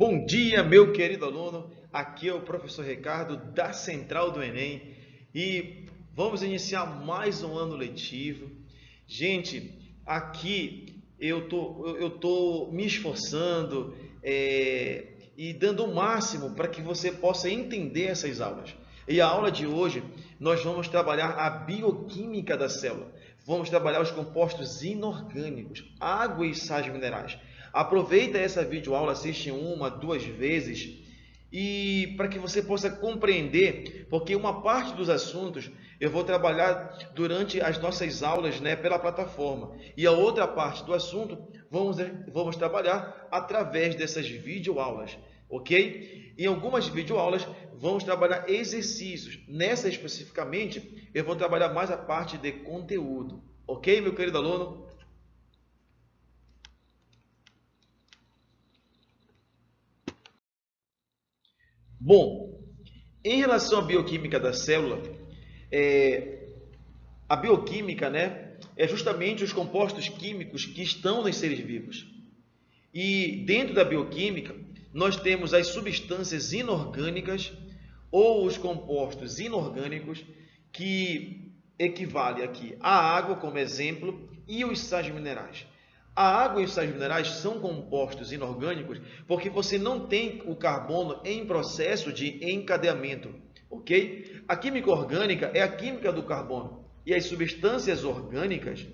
Bom dia, meu querido aluno. Aqui é o professor Ricardo da Central do Enem e vamos iniciar mais um ano letivo. Gente, aqui eu tô me esforçando e dando o máximo para que você possa entender essas aulas. E a aula de hoje nós vamos trabalhar a bioquímica da célula. Vamos trabalhar os compostos inorgânicos, água e sais minerais. Aproveita essa videoaula, assiste uma, duas vezes e para que você possa compreender, porque uma parte dos assuntos eu vou trabalhar durante as nossas aulas, né, pela plataforma, e a outra parte do assunto vamos trabalhar através dessas videoaulas, ok? Em algumas videoaulas vamos trabalhar exercícios, nessa especificamente eu vou trabalhar mais a parte de conteúdo, ok, meu querido aluno? Bom, em relação à bioquímica da célula, é, a bioquímica, né, é justamente os compostos químicos que estão nos seres vivos. E dentro da bioquímica, nós temos as substâncias inorgânicas ou os compostos inorgânicos, que equivale aqui à água como exemplo e os sais minerais. A água e os sais minerais são compostos inorgânicos porque você não tem o carbono em processo de encadeamento, ok? A química orgânica é a química do carbono e as substâncias orgânicas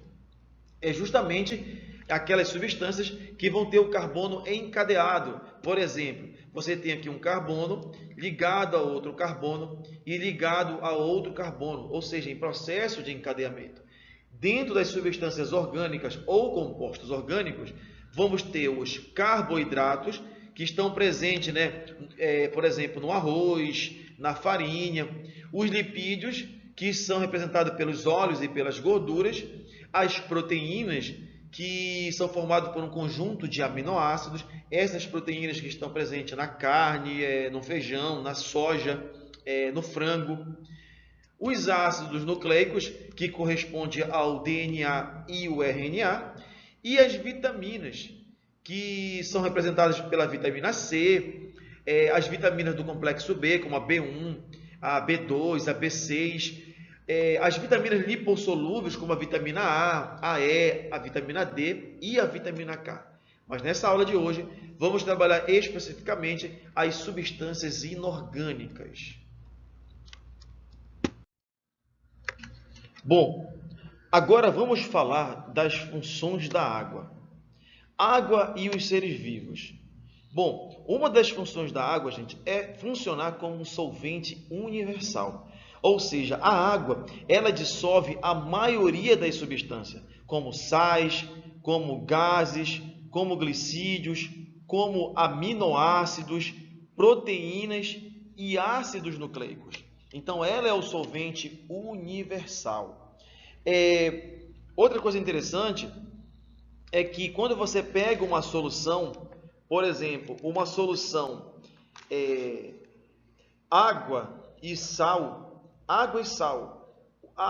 é justamente aquelas substâncias que vão ter o carbono encadeado. Por exemplo, você tem aqui um carbono ligado a outro carbono e ligado a outro carbono, ou seja, em processo de encadeamento. Dentro das substâncias orgânicas ou compostos orgânicos, vamos ter os carboidratos, que estão presentes, né, por exemplo, no arroz, na farinha, os lipídios, que são representados pelos óleos e pelas gorduras, as proteínas, que são formadas por um conjunto de aminoácidos, essas proteínas que estão presentes na carne, no feijão, na soja, no frango, os ácidos nucleicos, que correspondem ao DNA e o RNA, e as vitaminas, que são representadas pela vitamina C, as vitaminas do complexo B, como a B1, a B2, a B6, as vitaminas lipossolúveis, como a vitamina A, E, a vitamina D e a vitamina K. Mas nessa aula de hoje, vamos trabalhar especificamente as substâncias inorgânicas. Bom, agora vamos falar das funções da água. Água e os seres vivos. Bom, uma das funções da água, gente, é funcionar como um solvente universal. Ou seja, a água, ela dissolve a maioria das substâncias, como sais, como gases, como glicídios, como aminoácidos, proteínas e ácidos nucleicos. Então, ela é o solvente universal. Outra coisa interessante é que quando você pega uma solução, por exemplo, uma solução água e sal, a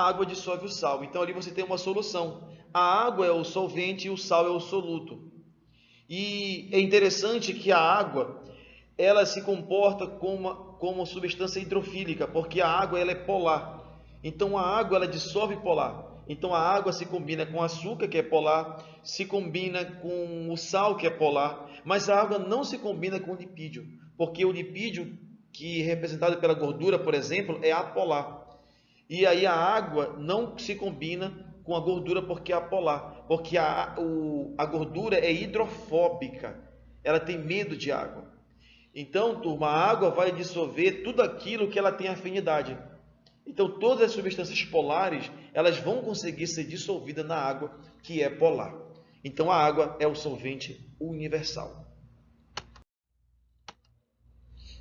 água dissolve o sal, então ali você tem uma solução. A água é o solvente e o sal é o soluto. E é interessante que a água, ela se comporta como substância hidrofílica, porque a água ela é polar. Então a água ela dissolve polar. Então a água se combina com açúcar, que é polar, se combina com o sal, que é polar, mas a água não se combina com o lipídio, porque o lipídio, que é representado pela gordura, por exemplo, é apolar. E aí a água não se combina com a gordura porque é apolar, porque a gordura é hidrofóbica, ela tem medo de água. Então, turma, a água vai dissolver tudo aquilo que ela tem afinidade. Então, todas as substâncias polares, elas vão conseguir ser dissolvidas na água, que é polar. Então, a água é o solvente universal.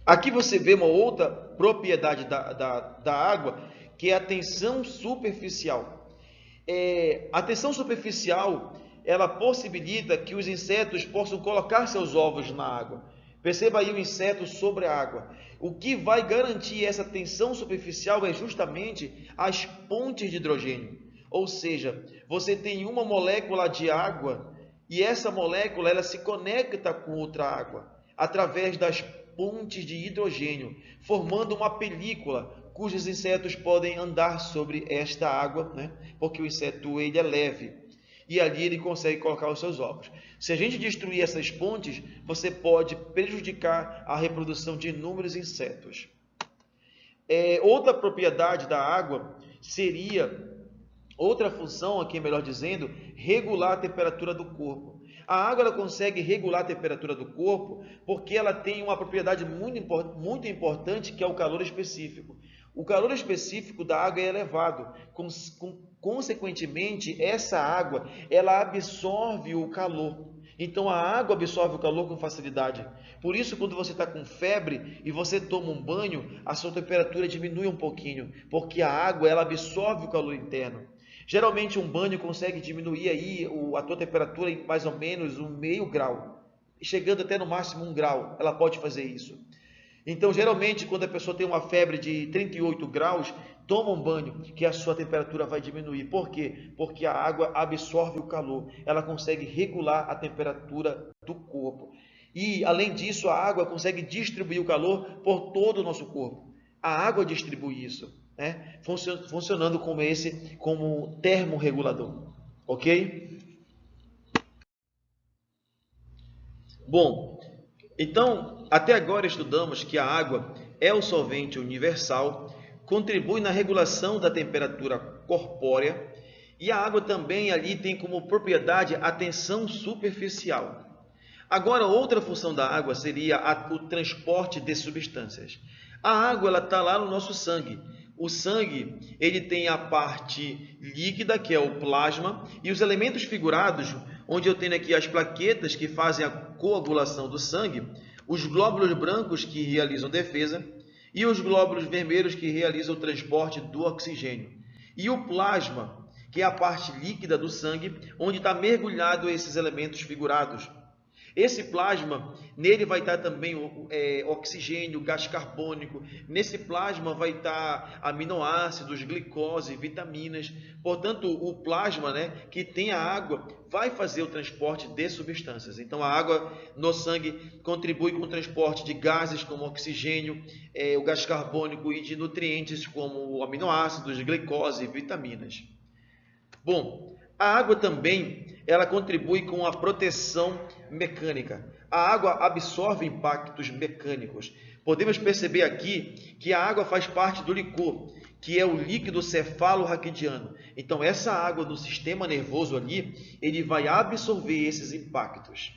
Aqui você vê uma outra propriedade da água, que é a tensão superficial. A tensão superficial, ela possibilita que os insetos possam colocar seus ovos na água. Perceba aí o inseto sobre a água. O que vai garantir essa tensão superficial é justamente as pontes de hidrogênio. Ou seja, você tem uma molécula de água e essa molécula ela se conecta com outra água. através das pontes de hidrogênio, formando uma película cujos insetos podem andar sobre esta água, né? Porque o inseto ele é leve e ali ele consegue colocar os seus ovos. Se a gente destruir essas pontes, você pode prejudicar a reprodução de inúmeros insetos. Outra propriedade da água seria, outra função aqui, melhor dizendo, regular a temperatura do corpo. A água ela consegue regular a temperatura do corpo porque ela tem uma propriedade muito importante, que é o calor específico. O calor específico da água é elevado. Consequentemente, essa água ela absorve o calor. Então a água absorve o calor com facilidade. Por isso, quando você está com febre e você toma um banho, a sua temperatura diminui um pouquinho, porque a água ela absorve o calor interno. Geralmente um banho consegue diminuir aí a tua temperatura em mais ou menos 0,5 grau, chegando até no máximo 1 grau, ela pode fazer isso. Então, geralmente, quando a pessoa tem uma febre de 38 graus, toma um banho, que a sua temperatura vai diminuir. Por quê? Porque a água absorve o calor, ela consegue regular a temperatura do corpo. E, além disso, a água consegue distribuir o calor por todo o nosso corpo. A água distribui isso, né? Funcionando como termorregulador. Ok? Bom, então, até agora estudamos que a água é o solvente universal, contribui na regulação da temperatura corpórea e a água também ali tem como propriedade a tensão superficial. Agora, outra função da água seria o transporte de substâncias. A água ela está lá no nosso sangue. O sangue ele tem a parte líquida, que é o plasma, e os elementos figurados, onde eu tenho aqui as plaquetas que fazem a coagulação do sangue, os glóbulos brancos que realizam defesa e os glóbulos vermelhos que realizam o transporte do oxigênio. E o plasma, que é a parte líquida do sangue, onde está mergulhado esses elementos figurados. Esse plasma, nele vai estar também oxigênio, gás carbônico. Nesse plasma vai estar aminoácidos, glicose, vitaminas. Portanto, o plasma, né, que tem a água, vai fazer o transporte de substâncias. Então, a água no sangue contribui com o transporte de gases como oxigênio, o gás carbônico e de nutrientes como aminoácidos, glicose e vitaminas. Bom, a água também ela contribui com a proteção mecânica. A água absorve impactos mecânicos. Podemos perceber aqui que a água faz parte do licor, que é o líquido cefalorraquidiano. Então, essa água do sistema nervoso ali, ele vai absorver esses impactos.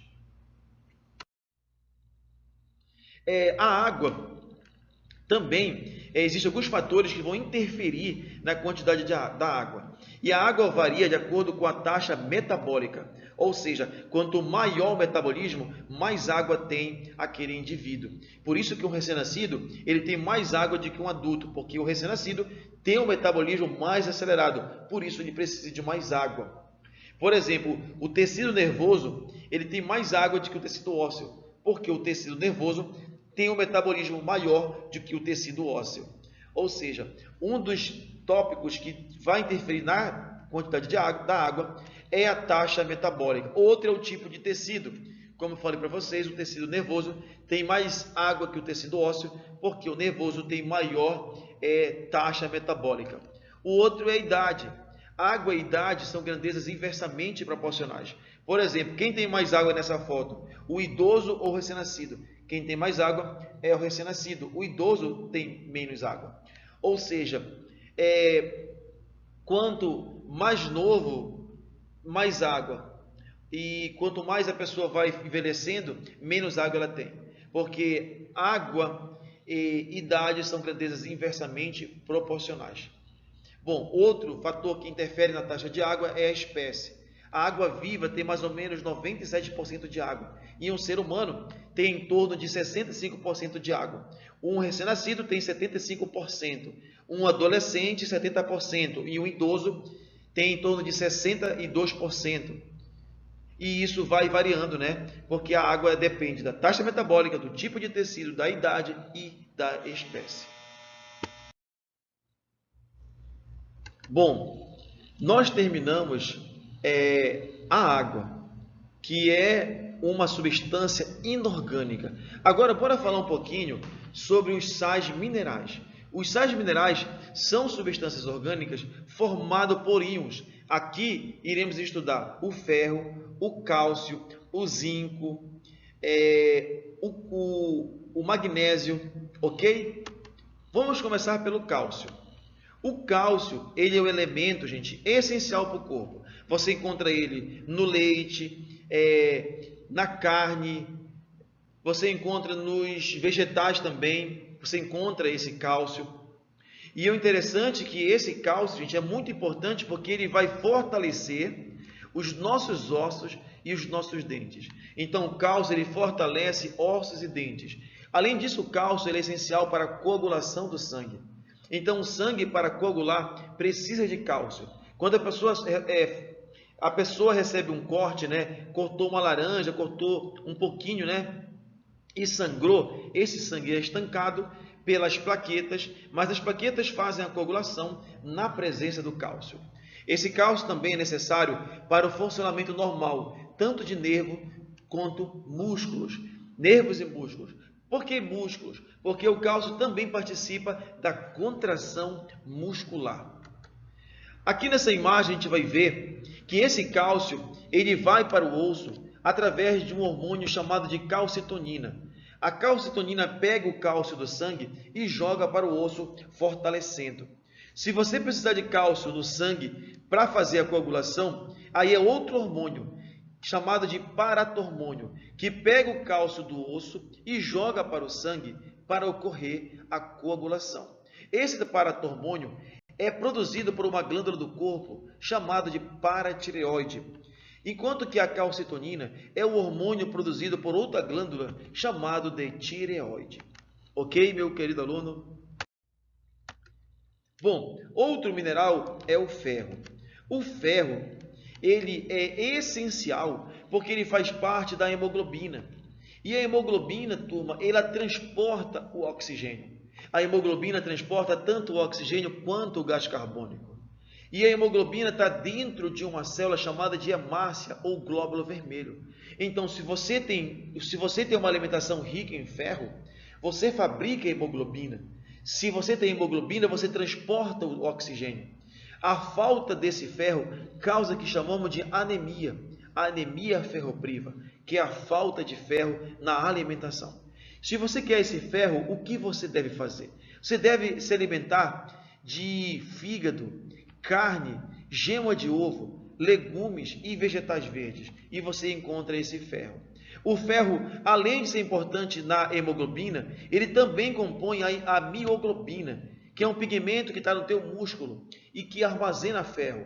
A água também existem alguns fatores que vão interferir na quantidade da água. E a água varia de acordo com a taxa metabólica. Ou seja, quanto maior o metabolismo, mais água tem aquele indivíduo. Por isso que um recém-nascido ele tem mais água do que um adulto, porque o recém-nascido tem um metabolismo mais acelerado. Por isso ele precisa de mais água. Por exemplo, o tecido nervoso ele tem mais água do que o tecido ósseo, porque o tecido nervoso tem um metabolismo maior do que o tecido ósseo. Ou seja, um dos tópicos que vai interferir na quantidade da água é a taxa metabólica. Outro é o tipo de tecido. Como eu falei para vocês, o tecido nervoso tem mais água que o tecido ósseo, porque o nervoso tem maior taxa metabólica. O outro é a idade. Água e idade são grandezas inversamente proporcionais. Por exemplo, quem tem mais água nessa foto? O idoso ou o recém-nascido? Quem tem mais água é o recém-nascido. O idoso tem menos água. Ou seja, quanto mais novo, mais água. E quanto mais a pessoa vai envelhecendo, menos água ela tem. Porque água e idade são grandezas inversamente proporcionais. Bom, outro fator que interfere na taxa de água é a espécie. A água viva tem mais ou menos 97% de água e um ser humano tem em torno de 65% de água. Um recém-nascido tem 75%, um adolescente 70% e um idoso tem em torno de 62%. E isso vai variando, né? Porque a água depende da taxa metabólica, do tipo de tecido, da idade e da espécie. Bom, nós terminamos a água, que é uma substância inorgânica. Agora, bora falar um pouquinho sobre os sais minerais. Os sais minerais são substâncias orgânicas formadas por íons. Aqui iremos estudar o ferro, o cálcio, o zinco, o magnésio, ok? Vamos começar pelo cálcio. O cálcio, ele é o elemento, gente, essencial para o corpo. Você encontra ele no leite, na carne, você encontra nos vegetais também, você encontra esse cálcio. E o interessante é que esse cálcio, gente, é muito importante porque ele vai fortalecer os nossos ossos e os nossos dentes. Então, o cálcio, ele fortalece ossos e dentes. Além disso, o cálcio ele é essencial para a coagulação do sangue. Então, o sangue, para coagular, precisa de cálcio. Quando a pessoa recebe um corte, né? Cortou uma laranja, cortou um pouquinho, né? E sangrou, esse sangue é estancado pelas plaquetas, mas as plaquetas fazem a coagulação na presença do cálcio. Esse cálcio também é necessário para o funcionamento normal, tanto de nervo quanto músculos, nervos e músculos. Por que músculos? Porque o cálcio também participa da contração muscular. Aqui nessa imagem a gente vai ver que esse cálcio ele vai para o osso através de um hormônio chamado de calcitonina. A calcitonina pega o cálcio do sangue e joga para o osso, fortalecendo. Se você precisar de cálcio no sangue para fazer a coagulação, aí é outro hormônio, chamado de paratormônio, que pega o cálcio do osso e joga para o sangue para ocorrer a coagulação. Esse paratormônio é produzido por uma glândula do corpo chamada de paratireoide, enquanto que a calcitonina é o hormônio produzido por outra glândula chamado de tireoide. Ok, meu querido aluno? Bom, outro mineral é o ferro. O ferro, ele é essencial porque ele faz parte da hemoglobina. E a hemoglobina, turma, ela transporta o oxigênio. A hemoglobina transporta tanto o oxigênio quanto o gás carbônico. E a hemoglobina está dentro de uma célula chamada de hemácia ou glóbulo vermelho. Então, se você tem uma alimentação rica em ferro, você fabrica hemoglobina. Se você tem hemoglobina, você transporta o oxigênio. A falta desse ferro causa o que chamamos de anemia, a anemia ferropriva, que é a falta de ferro na alimentação. Se você quer esse ferro, o que você deve fazer? Você deve se alimentar de fígado, carne, gema de ovo, legumes e vegetais verdes, e você encontra esse ferro. O ferro, além de ser importante na hemoglobina, ele também compõe a mioglobina, que é um pigmento que está no teu músculo e que armazena ferro.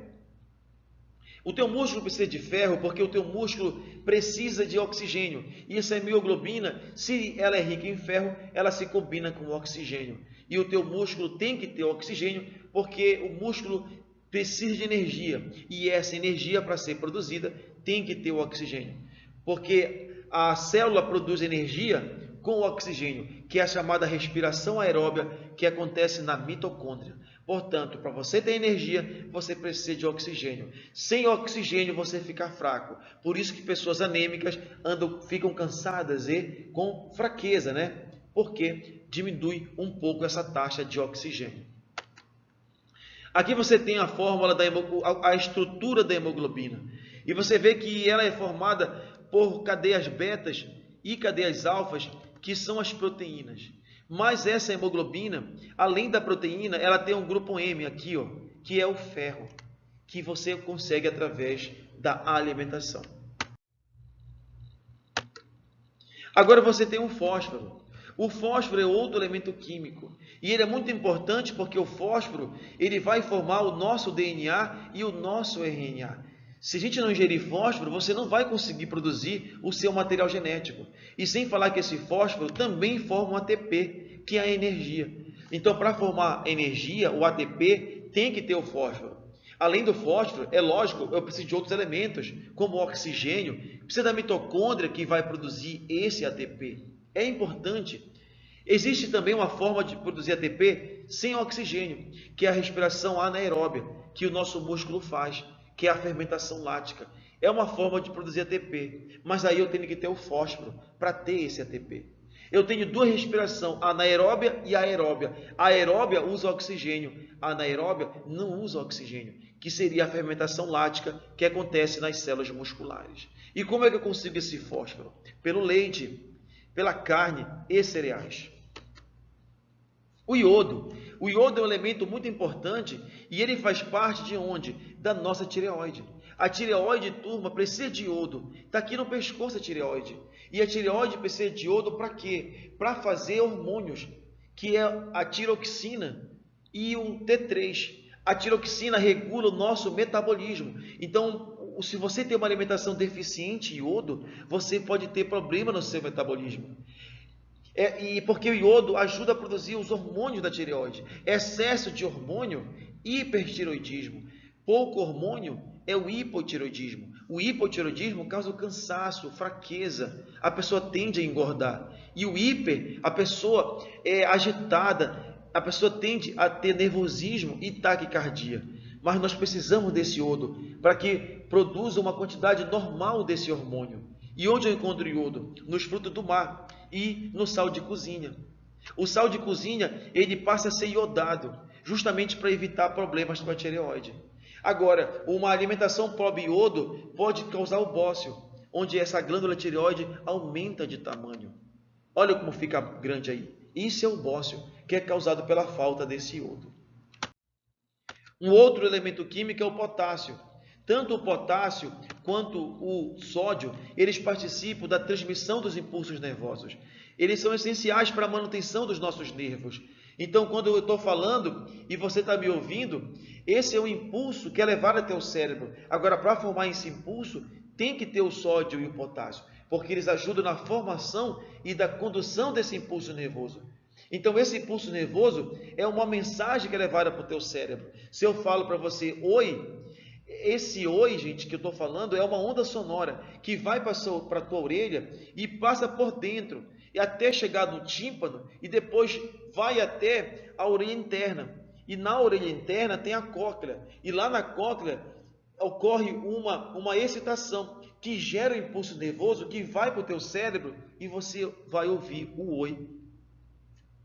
O teu músculo precisa de ferro porque o teu músculo precisa de oxigênio. E essa mioglobina, se ela é rica em ferro, ela se combina com o oxigênio. E o teu músculo tem que ter oxigênio porque o músculo precisa de energia. E essa energia, para ser produzida, tem que ter o oxigênio. Porque a célula produz energia com o oxigênio, que é a chamada respiração aeróbia, que acontece na mitocôndria. Portanto, para você ter energia, você precisa de oxigênio. Sem oxigênio, você fica fraco. Por isso que pessoas anêmicas ficam cansadas e com fraqueza, né? Porque diminui um pouco essa taxa de oxigênio. Aqui você tem a fórmula a estrutura da hemoglobina. E você vê que ela é formada por cadeias betas e cadeias alfas, que são as proteínas. Mas essa hemoglobina, além da proteína, ela tem um grupo M aqui, ó, que é o ferro, que você consegue através da alimentação. Agora você tem o fósforo. O fósforo é outro elemento químico e ele é muito importante porque o fósforo ele vai formar o nosso DNA e o nosso RNA. Se a gente não ingerir fósforo, você não vai conseguir produzir o seu material genético. E sem falar que esse fósforo também forma um ATP, que é a energia. Então, para formar energia, o ATP tem que ter o fósforo. Além do fósforo, é lógico, eu preciso de outros elementos, como o oxigênio, precisa da mitocôndria que vai produzir esse ATP. É importante. Existe também uma forma de produzir ATP sem oxigênio, que é a respiração anaeróbia, que o nosso músculo faz, que é a fermentação lática. é uma forma de produzir ATP, mas aí eu tenho que ter o fósforo para ter esse ATP. Eu tenho duas respirações, anaeróbia e aeróbia. A aeróbia usa oxigênio, a anaeróbia não usa oxigênio, que seria a fermentação lática que acontece nas células musculares. E como é que eu consigo esse fósforo? Pelo leite, pela carne e cereais. O iodo. O iodo é um elemento muito importante e ele faz parte de onde? Da nossa tireoide. A tireoide, turma, precisa de iodo. Está aqui no pescoço a tireoide. E a tireoide precisa de iodo para quê? Para fazer hormônios, que é a tiroxina e o T3. A tiroxina regula o nosso metabolismo. Então, se você tem uma alimentação deficiente em iodo, você pode ter problema no seu metabolismo. E porque o iodo ajuda a produzir os hormônios da tireoide. Excesso de hormônio, hipertireoidismo. Pouco hormônio é o hipotireoidismo. O hipotireoidismo causa o cansaço, fraqueza. A pessoa tende a engordar. E o hiper, a pessoa é agitada. A pessoa tende a ter nervosismo e taquicardia. Mas nós precisamos desse iodo para que produza uma quantidade normal desse hormônio. E onde eu encontro iodo? Nos frutos do mar e no sal de cozinha. O sal de cozinha, ele passa a ser iodado, justamente para evitar problemas com a tireoide. Agora, uma alimentação pobre em iodo pode causar o bócio, onde essa glândula tireoide aumenta de tamanho. Olha como fica grande aí. Isso é o bócio, que é causado pela falta desse iodo. Um outro elemento químico é o potássio. Tanto o potássio quanto o sódio, eles participam da transmissão dos impulsos nervosos. Eles são essenciais para a manutenção dos nossos nervos. Então, quando eu estou falando e você está me ouvindo, esse é o impulso que é levado até o cérebro. Agora, para formar esse impulso, tem que ter o sódio e o potássio, porque eles ajudam na formação e da condução desse impulso nervoso. Então, esse impulso nervoso é uma mensagem que é levada para o teu cérebro. Se eu falo para você, oi, esse oi, gente, que eu estou falando, é uma onda sonora que vai para a tua orelha e passa por dentro, e até chegar no tímpano, e depois vai até a orelha interna. E na orelha interna tem a cóclea, e lá na cóclea ocorre uma excitação que gera o impulso nervoso que vai para o teu cérebro e você vai ouvir o oi,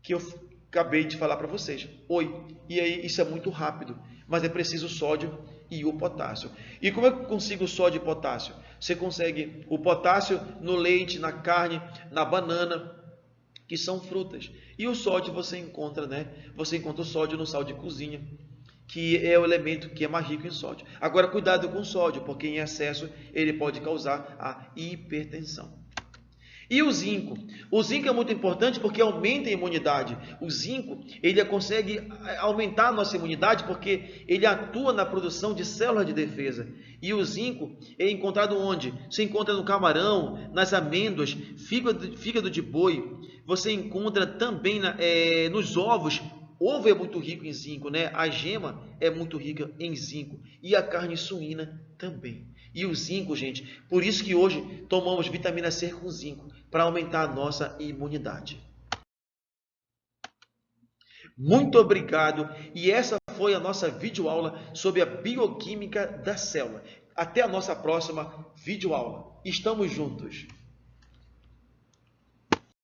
que eu acabei de falar para vocês. Oi. E aí isso é muito rápido, mas é preciso o sódio e o potássio. E como é que eu consigo o sódio e potássio? Você consegue o potássio no leite, na carne, na banana, que são frutas. E o sódio você encontra, Você encontra o sódio no sal de cozinha, que é o elemento que é mais rico em sódio. Agora, cuidado com o sódio, porque em excesso ele pode causar a hipertensão. E o zinco? O zinco é muito importante porque aumenta a imunidade. O zinco, ele consegue aumentar a nossa imunidade porque ele atua na produção de células de defesa. E o zinco é encontrado onde? Se encontra no camarão, nas amêndoas, fígado de boi. Você encontra também nos ovos. Ovo é muito rico em zinco, A gema é muito rica em zinco. E a carne suína também. E o zinco, gente, por isso que hoje tomamos vitamina C com zinco, para aumentar a nossa imunidade. Muito obrigado, e essa foi a nossa videoaula sobre a bioquímica da célula. Até a nossa próxima videoaula. Estamos juntos!